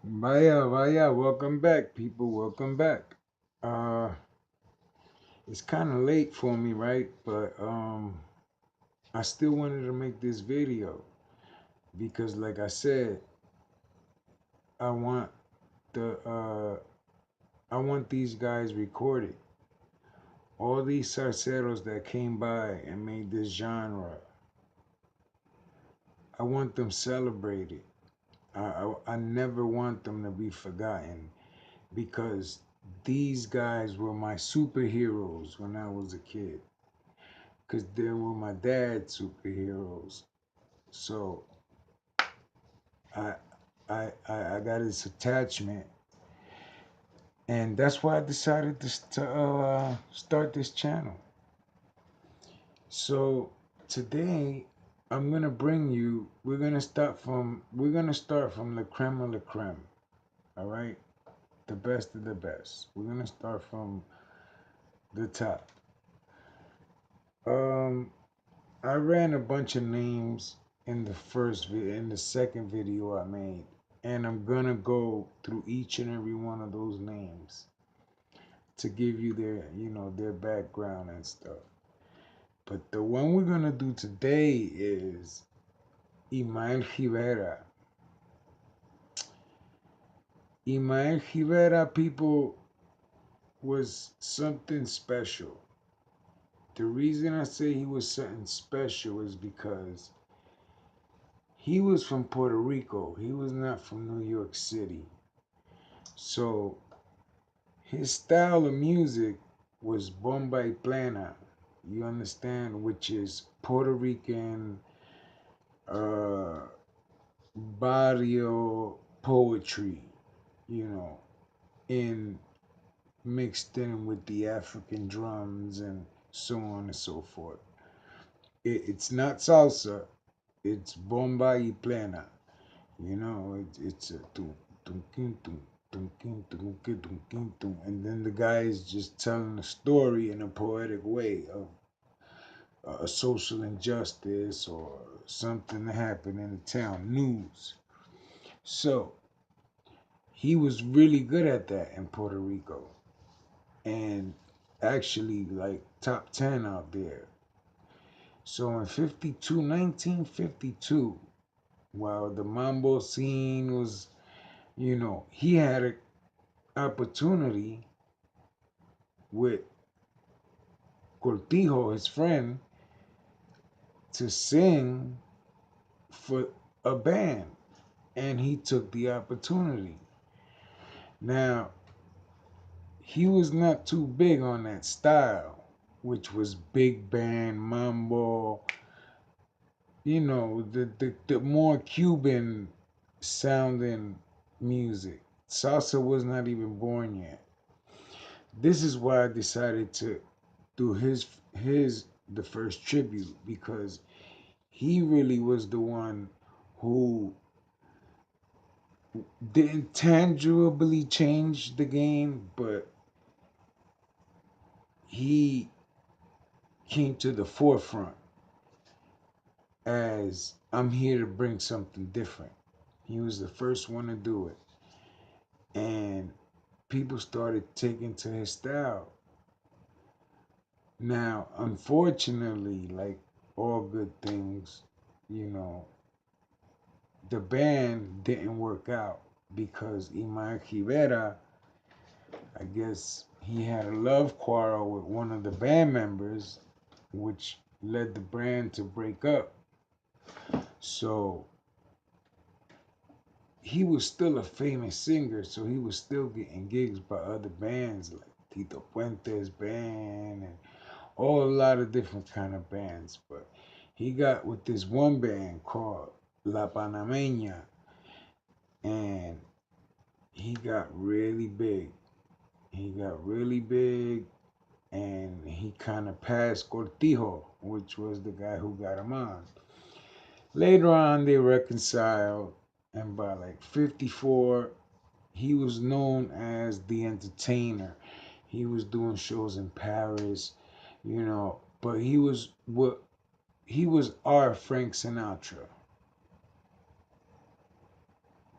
Vaya, welcome back, people. Welcome back. Uh, it's kind of late for me, right? But I still wanted to make this video because, like I said, I want the I want these guys recorded. All these salseros that came by and made this genre, I want them celebrated. I never want them to be forgotten because these guys were my superheroes when I was a kid. Because they were my dad's superheroes. So I, I got this attachment, and that's why I decided to start this channel. So today I'm gonna bring you. We're gonna start from the creme of the creme. All right, the best of the best. We're gonna start from the top. Um, I ran a bunch of names in the second video I made, and I'm gonna go through each and every one of those names to give you their background and stuff. But the one we're gonna do today is Ismael Rivera. Ismael Rivera, people, was something special. The reason I say he was something special is because he was from Puerto Rico. He was not from New York City. So his style of music was bomba y plena, you understand, which is Puerto Rican uh, barrio poetry, you know, in mixed in with the African drums and so on and so forth. It's not salsa, it's bomba y plena. It's a tum, kin, tum, and then the guy is just telling a story in a poetic way of a social injustice or something that happened in the town news. So he was really good at that in Puerto Rico, and actually like top 10 out there. So in 1952, while the mambo scene was, he had an opportunity with Cortijo, his friend, to sing for a band, and he took the opportunity. Now, he was not too big on that style, which was big band, mambo, the more Cuban sounding music. Salsa was not even born yet. This is why I decided to do his the first tribute, because he really was the one who didn't tangibly change the game, but he came to the forefront as I'm here to bring something different. He was the first one to do it. And people started taking to his style. Now, unfortunately, like all good things, you know, the band didn't work out because Ismael Rivera, I guess he had a love quarrel with one of the band members, which led the band to break up. So he was still a famous singer, so he was still getting gigs by other bands like Tito Puente's band and all a lot of different kind of bands. But he got with this one band called La Panameña, and he got really big. He got really big, and he kind of passed Cortijo, which was the guy who got him on. Later on, they reconciled, and by like 54, he was known as the entertainer. He was doing shows in Paris, but he was our Frank Sinatra.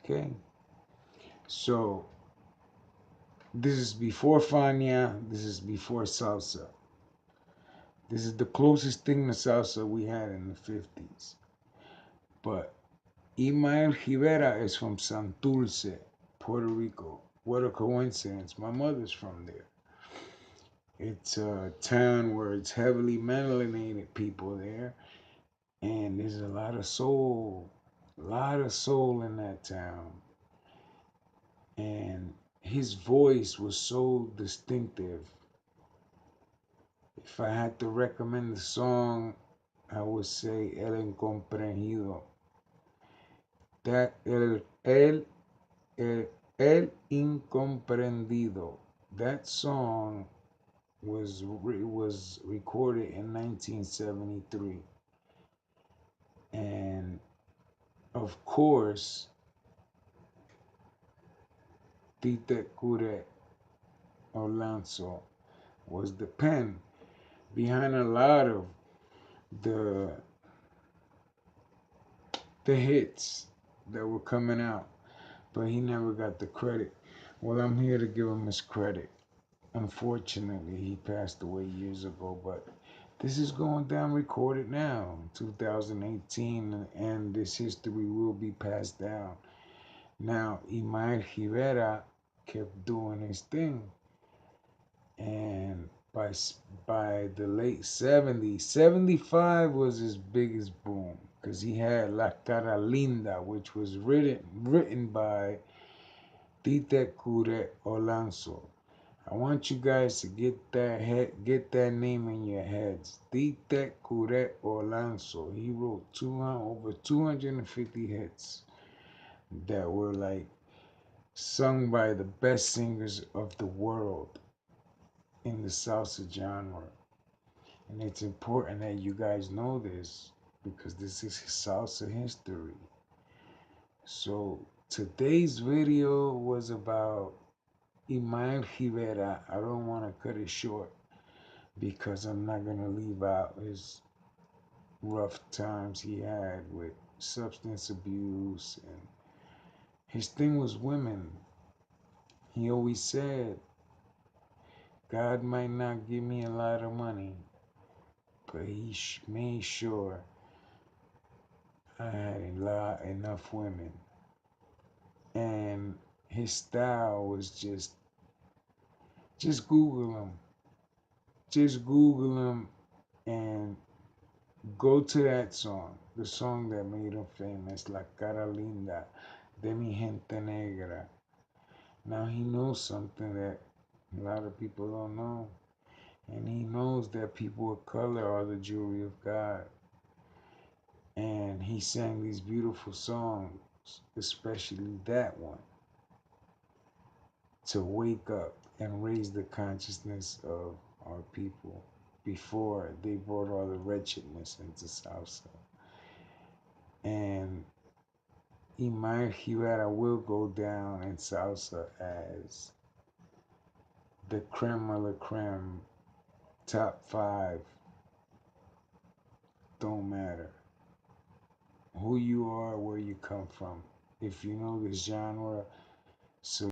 Okay. So this is before Fania. This is before salsa. This is the closest thing to salsa we had in the 50s. But Ismael Rivera is from Santurce, Puerto Rico. What a coincidence. My mother's from there. It's a town where it's heavily melanated people there. And there's a lot of soul in that town. And his voice was so distinctive. If I had to recommend the song, I would say El Incomprendido. That el Incomprendido. That song was recorded in 1973, and of course, Tite Cure Alonso was the pen behind a lot of the the hits that were coming out, but he never got the credit. Well, I'm here to give him his credit. Unfortunately, he passed away years ago, but this is going down recorded now, 2018, and this history will be passed down. Now, Ismael Rivera kept doing his thing, and by the late 70s, 75 was his biggest boom because he had La Cara Linda, which was written by Tite Cure Alonso. I want you guys to get that name in your heads. Tite Cure Alonso. He wrote over 250 hits that were like sung by the best singers of the world in the salsa genre. And it's important that you guys know this because this is salsa history. So today's video was about Ismael Rivera. I don't want to cut it short because I'm not going to leave out his rough times he had with substance abuse, and his thing was women. He always said, God might not give me a lot of money, but he made sure I had enough women. And his style was just Google him. Just Google him and go to that song, the song that made him famous, La Cara Linda, de mi gente negra. Now he knows something that a lot of people don't know. And he knows that people of color are the jewelry of God. And he sang these beautiful songs, especially that one, to wake up and raise the consciousness of our people before they brought all the wretchedness into salsa. And Ismael Rivera will go down in salsa as the creme of la creme, top five. Don't matter who you are, where you come from. If you know this genre, so